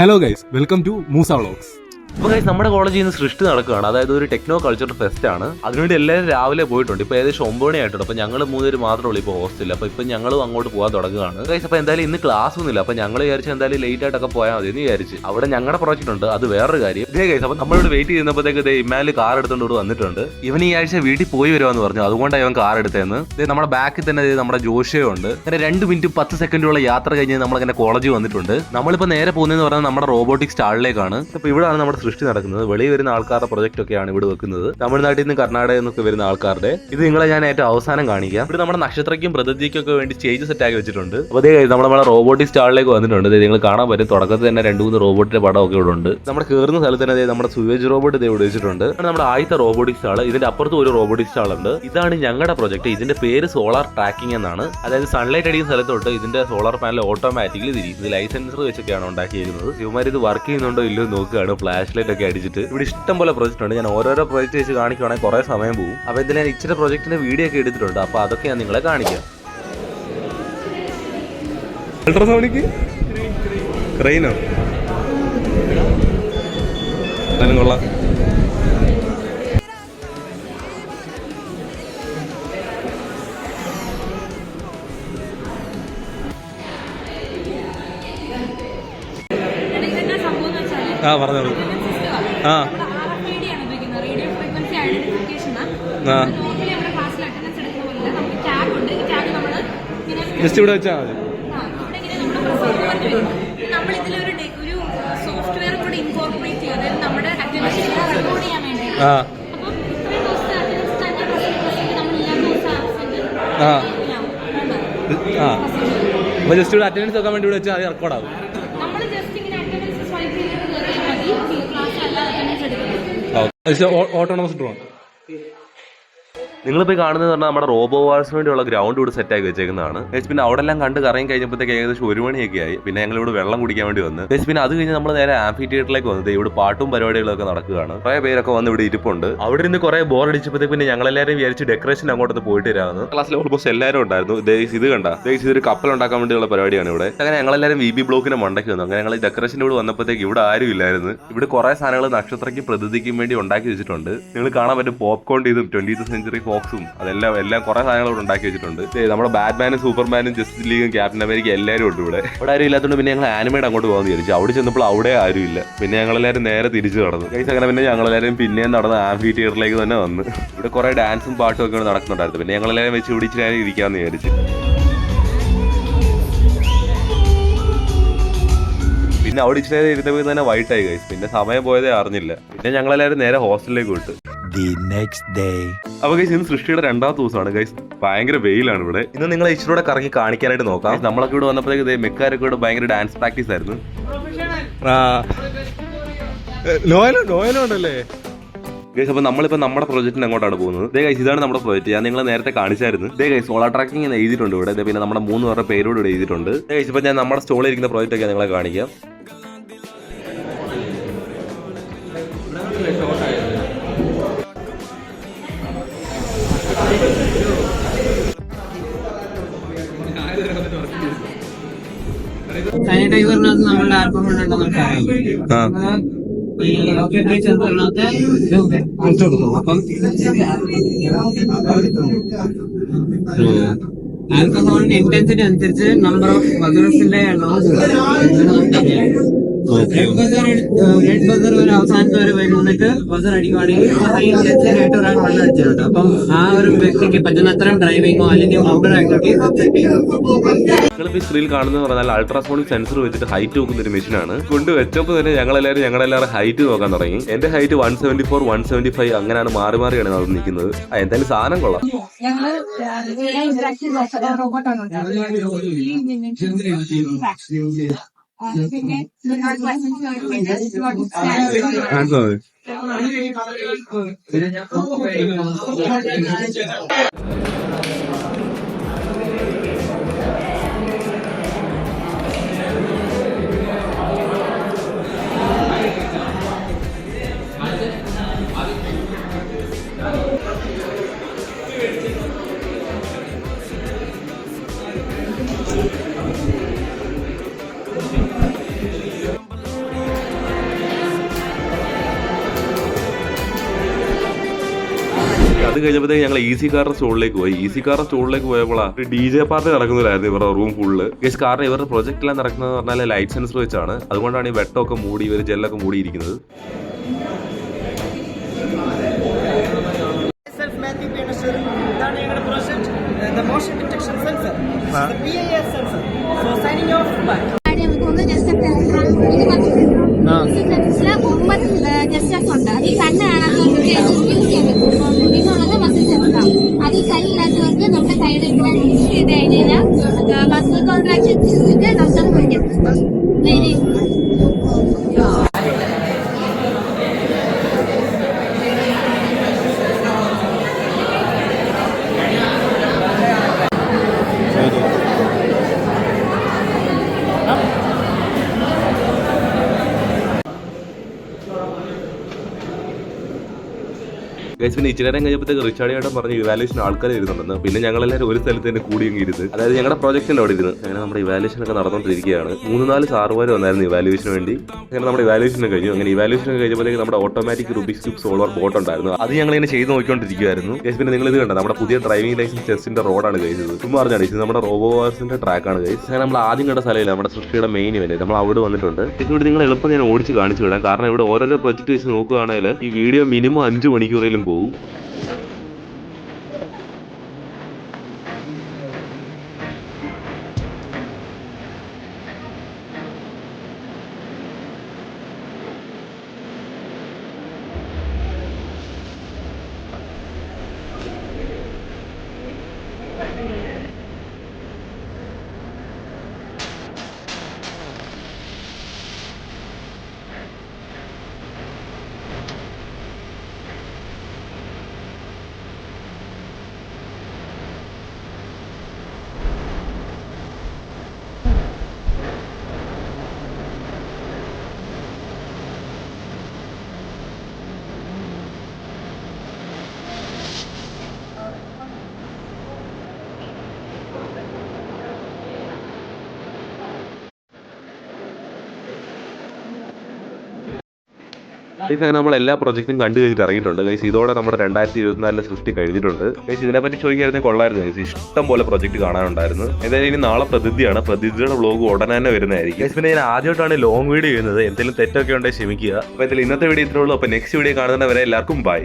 Hello guys, welcome to Moosa vlogs. അപ്പോൾ guys നമ്മുടെ കോളേജിൽ നിന്ന് സൃഷ്ടി നടക്കുകയാണ്. അതായത് ഒരു ടെക്നോ കൾച്ചർ ഫെസ്റ്റ് ആണ്. അതിനുവേണ്ടി എല്ലാവരും രാവിലെ പോയിട്ടുണ്ട്. ഇപ്പോൾ ഏകദേശം 9 മണിയായിട്ടുണ്ട്. അപ്പോൾ ഞങ്ങൾ 3 പേര് മാത്രമേ ഉള്ളൂ ഇപ്പോൾ ഹോസ്റ്റലിൽ. അപ്പോൾ ഇപ്പം ഞങ്ങളും അങ്ങോട്ട് പോകാൻ തുടങ്ങുകയാണ് ഗൈസ്. അപ്പോൾ എന്തായാലും ഇന്ന് ക്ലാസ് ഒന്നുമില്ല. അപ്പോൾ ഞങ്ങൾ വിചാരിച്ച് എന്തായാലും ലേറ്റ് ആയിട്ടൊക്കെ പോയാൽ മതി എന്ന് വിചാരിച്ച്. അവിടെ ഞങ്ങളുടെ പ്രോജക്റ്റ് ഉണ്ട്, അത് വേറൊരു കാര്യം. ഇതേ ഗൈസ്, അപ്പോൾ നമ്മളിവിടെ വെയിറ്റ് ചെയ്യുന്നപ്പോഴത്തേക്ക് ഇതേ ഇമാലി കാർ എടുത്തുകൊണ്ട് ഇവിടെ വന്നിട്ടുണ്ട്. ഇവൻ ഈ ആഴ്ച വീട്ടിൽ പോയി വരുവാന്ന് പറഞ്ഞു, അതുകൊണ്ടാണ് ഇവൻ കാർ എടുത്തതെന്ന്. ഇതേ നമ്മുടെ ബാക്കിൽ തന്നെ നമ്മുടെ ജോഷിയോ ഉണ്ട്. അങ്ങനെ 2 മിനിറ്റ് 10 സെക്കൻഡുള്ള യാത്ര കഴിഞ്ഞ് നമ്മളിങ്ങനെ കോളേജിൽ വന്നിട്ടുണ്ട്. നമ്മളിപ്പോൾ നേരെ പോകുന്നതെന്ന് പറഞ്ഞാൽ നമ്മുടെ റോബോട്ടിക് സ്റ്റാളിലേക്കാണ്. അപ്പോൾ ഇവിടെയാണ് നമ്മുടെ സൃഷ്ടി നടക്കുന്നത്. വെളിയിൽ വരുന്ന ആൾക്കാരുടെ പ്രൊജക്ട് ഒക്കെയാണ് ഇവിടെ വെക്കുന്നത്. തമിഴ്നാട്ടിൽ നിന്ന് കർണാടകയിൽ നിന്നൊക്കെ വരുന്ന ആൾക്കാരുടെ. ഇത് നിങ്ങളെ ഞാൻ ഏറ്റവും അവസാനം കാണിക്കാം. ഇവിടെ നമ്മുടെ നക്ഷത്രയ്ക്കും പ്രതിനിധിക്കൊക്കെ വേണ്ടി സ്റ്റേജ് സെറ്റ് ആക്കി വെച്ചിട്ടുണ്ട്. അപ്പോൾ അതേ നമ്മുടെ റോബോട്ടിക് സ്റ്റാളിലേക്ക് വന്നിട്ടുണ്ട്. നിങ്ങൾ കാണാൻ പറ്റും, തുടക്കത്തിൽ തന്നെ 2-3 റോബോട്ടിന്റെ പടമൊക്കെ ഇവിടെ ഉണ്ട്. നമ്മുടെ കയറുന്ന സ്ഥലത്ത് തന്നെ നമ്മുടെ സുവേജ് റോബോട്ട് ഇവിടെ വെച്ചിട്ടുണ്ട്. നമ്മുടെ ആദ്യത്തെ റോബോട്ടിക് സ്റ്റാൾ. ഇതിന്റെ അപ്പുറത്തും ഒരു റോബോട്ടിക് സ്റ്റാൾ ഉണ്ട്. ഇതാണ് ഞങ്ങളുടെ പ്രൊജക്ട്. ഇതിന്റെ പേര് സോളാർ ട്രാക്കിംഗ് എന്നാണ്. അതായത് സൺലൈറ്റ് അടിക്കുന്ന സ്ഥലത്തോട്ട് ഇതിന്റെ സോളാർ പാനൽ ഓട്ടോമാറ്റിക്കലി തിരിയും. ഇത് ലൈസൻസർ വെച്ചൊക്കെയാണ് ഉണ്ടാക്കിയിരിക്കുന്നത്. ഇവന്മാർ ഇത് വർക്ക് ചെയ്യുന്നുണ്ടോ ഇല്ലയോ നോക്കുകയാണ്. ഫ്ലാഷ് ലൈറ്റ് ഒക്കെ അടിച്ചിട്ട് ഇവിടെ ഇഷ്ടം പോലെ പ്രൊജക്ട് ഉണ്ട്. ഞാൻ ഓരോരോ പ്രൊജക്ട് വെച്ച് കാണിക്കുകയാണെങ്കിൽ കുറേ സമയം പോകും. അപ്പോൾ ഇതിൽ ഞാൻ ഇച്ചിരി പ്രൊജക്ടിന്റെ വീഡിയോ ഒക്കെ എടുത്തിട്ടുണ്ട്. അപ്പോൾ അതൊക്കെ ഞാൻ നിങ്ങളെ കാണിക്കാം. അൾട്രാസോണിക് ക്രെയിനോ കൊള്ളാം. പറഞ്ഞോളൂ. ജസ്റ്റ് ഇവിടെ വെച്ചാൽ മതി. സോഫ്റ്റ്വെയർ കൂടി ഇൻകോർപ്പറേറ്റ് ചെയ്യും. അതായത് നമ്മുടെ അറ്റൻഡൻസ് റെക്കോർഡ് ചെയ്യാൻ വേണ്ടി. അപ്പൊ ജസ്റ്റ് ഇവിടെ അറ്റൻഡൻസ് വെക്കാൻ വേണ്ടി ഇവിടെ വെച്ചാൽ അത് റെക്കോർഡാകും. Autonomous drone. നിങ്ങളിപ്പോൾ കാണുന്നത് പറഞ്ഞാൽ നമ്മുടെ റോബോ വാൾസിന് വേണ്ടിയുള്ള ഗ്രൗണ്ട് ഇവിടെ സെറ്റ് ആക്കി വെച്ചേക്കുന്നതാണ്. പിന്നെ അവിടെ എല്ലാം കണ്ട് കറങ്ങി കഴിഞ്ഞപ്പോഴത്തേക്ക് ഏകദേശം 1 മണിയൊക്കെ ആയി. പിന്നെ ഞങ്ങൾ ഇവിടെ വെള്ളം കുടിക്കാൻ വേണ്ടി വന്ന്. പിന്നെ അത് കഴിഞ്ഞ് നമ്മൾ നേരെ ആംഫി തിയേറ്ററിലേക്ക് വന്നത്. ഇവിടെ പാട്ടും പരിപാടികളൊക്കെ നടക്കുകയാണ്. കുറേ പേരൊക്കെ വന്ന് ഇവിടെ ഇരിപ്പുണ്ട്. അവിടെ നിന്ന് കുറേ ബോർ അടിച്ചപ്പോഴത്തേക്ക് പിന്നെ ഞങ്ങളെല്ലാവരും വിചാരിച്ച് ഡെക്കറേഷൻ അങ്ങോട്ട് പോയിട്ട് വരാമെന്ന്. ക്ലാസ്സിൽ ഓൾമോസ്റ്റ് എല്ലാവരും ഉണ്ടായിരുന്നു. ഇത് കണ്ട ഇതൊരു കപ്പൽ ഉണ്ടാക്കാൻ വേണ്ടിയുള്ള പരിപാടിയാണ് ഇവിടെ. അങ്ങനെ ഞങ്ങളെല്ലാവരും VB ബ്ലോക്കിനെ മണ്ടയ്ക്ക് വന്നു. അങ്ങനെ ഞങ്ങൾ ഡെക്കറേഷൻ്റെ ഇവിടെ വന്നപ്പോഴത്തേക്ക് ഇവിടെ ആരും ഇല്ലായിരുന്നു. ഇവിടെ കുറേ സാധനങ്ങൾ നക്ഷത്രയ്ക്കും പ്രതിനിധിക്കും വേണ്ടി ഉണ്ടാക്കി വെച്ചിട്ടുണ്ട്. നിങ്ങൾ കാണാൻ പറ്റും പോപ്കോൺ ഇതും 20th സെഞ്ചുറി ഫോക്സും എല്ലാം കുറെ സാധനങ്ങൾ ഉണ്ടാക്കി വെച്ചിട്ടുണ്ട്. നമ്മുടെ ബാറ്റ്മാനും സൂപ്പർമാനും ജസ്റ്റിസ് ലീഗും ക്യാപ്റ്റൻ അമേരിക്ക എല്ലാവരും ഉണ്ട് ഇവിടെ. ഇവിടെ ആരും ഇല്ലാത്തതുകൊണ്ട് പിന്നെ ഞങ്ങൾ ആനിമേഡ് അങ്ങോട്ട് പോകാൻ വിചാരിച്ചു. അവിടെ ചെന്നപ്പോൾ അവിടെ ആരും ഇല്ല. പിന്നെ ഞങ്ങളെല്ലാവരും നേരെ തിരിച്ചു നടന്നു. അങ്ങനെ പിന്നെ ഞങ്ങളെല്ലാവരും പിന്നെയും നടന്ന് ആംഫി തിയേറ്ററിലേക്ക് തന്നെ വന്ന്. ഇവിടെ കുറെ ഡാൻസും പാട്ടും ഒക്കെ നടക്കുന്നുണ്ടായിരുന്നു. പിന്നെ ഞങ്ങളെല്ലാവരും വെച്ച് പിടിച്ചിട്ട് ഇരിക്കാമെന്ന് വിചാരിച്ചു. പിന്നെ അവിടെ ഇച്ചിരി ഇരുന്നപ്പോൾ തന്നെ വൈകിട്ടായി ഗൈസ്. പിന്നെ സമയം പോയതേ അറിഞ്ഞില്ല. പിന്നെ ഞങ്ങളെല്ലാവരും നേരെ ഹോസ്റ്റലിലേക്ക് വിട്ടു. അപ്പോൾ ഗൈസ് ഇന്ന് സൃഷ്ടിയുടെ 2ാമത്തെ ദിവസമാണ് ഗൈസ്. ഭയങ്കര വെയിലാണ് ഇവിടെ. ഇന്ന് നിങ്ങളെ ഇച്ചിരൂടെ കറങ്ങി കാണിക്കാനായിട്ട് നോക്കാം. നമ്മളൊക്കെ ഇവിടെ വന്നപ്പോഴത്തേക്ക് മെക്കാരൊക്കെ ഇവിടെ ഭയങ്കര ഡാൻസ് പ്രാക്ടീസ് ആയിരുന്നു. ഉണ്ടല്ലേ ഗൈസ്. അപ്പോൾ നമ്മളിപ്പോൾ നമ്മുടെ പ്രൊജക്റ്റിന് അങ്ങോട്ടാണ് പോകുന്നത്. ദേ ഗൈസ്, ഇതാണ് നമ്മുടെ പ്രൊജക്റ്റ്. ഞാൻ നിങ്ങളെ നേരത്തെ കാണിച്ചായിരുന്നു. ദേ ഗൈസ്, സോളാർ ട്രാക്കിംഗ് എന്ന് എഴുതിയിട്ടുണ്ട് ഇവിടെ. പിന്നെ നമ്മുടെ 3 പേരുടെ പേരോട് ഇവിടെ എഴുതിയിട്ടുണ്ട്. ഗൈസ്, ഇപ്പോൾ ഞാൻ നമ്മുടെ സ്റ്റോളിൽ ഇരിക്കുന്ന പ്രൊജക്റ്റ് ഒക്കെ നിങ്ങളെ കാണിക്കാം. സാനിറ്റൈസറിനകത്ത് നമ്മളുടെ ആൽക്കഹോൾ ഉണ്ടെന്നൊക്കെ അറിയാം. ഈ ടെമ്പറേച്ചറിനകത്ത് അപ്പം ആൽക്കഹോളിന്റെ ഇന്റൻസിറ്റി അനുസരിച്ച് നമ്പർ ഓഫ് ബസേഴ്സിന്റെ എണ്ണവും റെഡ് ബസർ ഒരു അവസാനത്തെ വരെ വന്നിട്ട് ബസർ അടിക്കുവാണെങ്കിൽ ആയിട്ട് ഒരാൾ വെള്ളം അടിച്ചിട്ടുണ്ട്. അപ്പം ആ ഒരു വ്യക്തിക്ക് പറ്റുന്നത്രയും ഡ്രൈവിങ്ങോ അല്ലെങ്കിൽ ഔട്ട്ഡോർ ആക്ടിവിറ്റീസ്. നിങ്ങളിപ്പോൾ ഈ സ്ക്രീനിൽ കാണുന്നത് പറഞ്ഞാൽ അൾട്രാസോണിക് സെൻസർ വെച്ചിട്ട് ഹൈറ്റ് നോക്കുന്ന ഒരു മെഷീനാണ്. കൊണ്ട് വെച്ചപ്പോൾ തന്നെ ഞങ്ങളെല്ലാവരും ഹൈറ്റ് നോക്കാൻ തുടങ്ങി. എന്റെ ഹൈറ്റ് 174, 175 അങ്ങനെയാണ് മാറിയാണ് അത് നിൽക്കുന്നത്. എന്തായാലും സാധനം കൊള്ളാം. അത് കഴിഞ്ഞപ്പോഴത്തേക്ക് ഞങ്ങൾ ഈസി കാറിന്റെ സ്റ്റോളിലേക്ക് പോയി. ഈസി കാറിന്റെ സ്റ്റോളിലേക്ക് പോയപ്പോഴാണ് ഒരു DJ പാർട്ടി നടക്കുന്നില്ലായിരുന്നു ഇവരുടെ റൂം ഫുള്ള്. ഗൈസ് കാരണം ഇവരുടെ പ്രൊജക്ട് എല്ലാം നടക്കുന്നത് പറഞ്ഞാൽ ലൈറ്റ് സെൻസർ വെച്ചാണ്. അതുകൊണ്ടാണ് ഈ വെട്ടമൊക്കെ മൂടി ഇവർ ജെല്ലൊക്കെ മൂടിയിരിക്കുന്നത്. ഇതാണ് ഞങ്ങളുടെ project the motion detection sensor PIS sensor so signing off by Justus ഉണ്ട്. അത് ഈ കണ്ണ് കാണാത്തവർക്ക് യൂസ് ചെയ്യാൻ പറ്റും. പിന്നുള്ളത് മസിൽ സെൻസർ. അത് ഈ കൈയില്ലാത്തവർക്ക് നമ്മുടെ കൈയുടെ യൂസ് ചെയ്ത് കഴിഞ്ഞാൽ മസിൽ കോൺട്രാക്ഷൻ ചെയ്തിട്ട് ഡോക്ടർ വിളിക്കും. ഗൈസ് പിന്നെ ഇച്ചിരി നേരം കഴിഞ്ഞപ്പോഴത്തേക്ക് റിച്ചാർഡ് പറഞ്ഞ് ഇവാലുവേഷൻ ആൾക്കാർ ഇരുന്നുണ്ടെന്ന്. പിന്നെ ഞങ്ങളെല്ലാവരും ഒരു സ്ഥലത്ത് തന്നെ കൂടി അങ്ങ് ഇരുന്ന്, അതായത് ഞങ്ങളുടെ പ്രോജക്റ്റിന്റെ അവിടെ ഇരുന്ന് അങ്ങനെ നമ്മുടെ ഇവാലുവേഷൻ ഒക്കെ നടന്നുകൊണ്ടിരിക്കുകയാണ്. 3-4 സാറുമാർ വന്നായിരുന്നു ഇവാലുവേഷന് വേണ്ടി. അങ്ങനെ നമ്മുടെ ഇവാലുവേഷൻ കഴിഞ്ഞു. അങ്ങനെ ഇവാലുവേഷൻ കഴിയുമ്പോഴത്തേക്ക് നമ്മുടെ automatic Rubik's cube solver boat ഉണ്ടായിരുന്നു. അത് ഞങ്ങൾ ഇങ്ങനെ ചെയ്ത് നോക്കിക്കൊണ്ടിരിക്കുകയായിരുന്നു. ഗൈസ് പിന്നെ നിങ്ങൾ ഇത് കണ്ട നമ്മുടെ പുതിയ ഡ്രൈവിംഗ് ലൈസൻസ് ടെസ്റ്റിന്റെ റോഡാണ് കഴിച്ചത്. ചുമ്മാ പറഞ്ഞാണ് ഇത് നമ്മുടെ റോബോവാർസിന്റെ ട്രാക്കാണ് ഗൈസ്. അങ്ങനെ നമ്മൾ ആദ്യം കണ്ട സ്ഥലമില്ല നമ്മുടെ സൃഷ്ടിയുടെ മെയിൻ ഇവന്റ്, നമ്മൾ അവിടെ വന്നിട്ടുണ്ട്. ഇവിടെ നിങ്ങൾ എളുപ്പം ഞാൻ ഓടിച്ച് കാണിച്ചു വിടാം. കാരണം ഇവിടെ ഓരോരോ പ്രൊജക്ട് വെച്ച് നോക്കുകയാണെങ്കിൽ ഈ വീഡിയോ മിനിമം 5 മണിക്കൂറിലും പോകും. അങ്ങനെ നമ്മൾ എല്ലാ പ്രൊജക്റ്റും കണ്ടു കഴിഞ്ഞിട്ട് ഇറങ്ങിയിട്ടുണ്ട് ഗൈസ്. ഇതോടെ നമ്മുടെ 2024 സൃഷ്ടി കഴിഞ്ഞിട്ടുണ്ട് ഗൈസ്. ഇതിനെപ്പറ്റി ചോദിക്കായിരുന്നെങ്കിൽ കൊള്ളായിരുന്നു ഗൈസ്. ഇഷ്ടം പോലെ പ്രൊജക്ട് കാണാനുണ്ടായിരുന്നു. ഏതായാലും ഇനി നാളെ പ്രതിഥിയാണ്. പ്രതിഥിയുടെ വ്ളോഗ് ഉടനെ തന്നെ വരുന്നതായിരിക്കും ഗൈസ്. പിന്നെ ഞാൻ ആദ്യമായിട്ടാണ് ലോങ് വീഡിയോ ചെയ്യുന്നത്. എന്തെങ്കിലും തെറ്റൊക്കെ ഉണ്ടെങ്കിൽ ക്ഷമിക്കുക. അപ്പോൾ ഇതിൽ ഇന്നത്തെ വീഡിയോ ഇത്രേ ഉള്ളൂ. അപ്പോൾ നെക്സ്റ്റ് വീഡിയോ കാണുന്നവരെ എല്ലാവർക്കും ബൈ.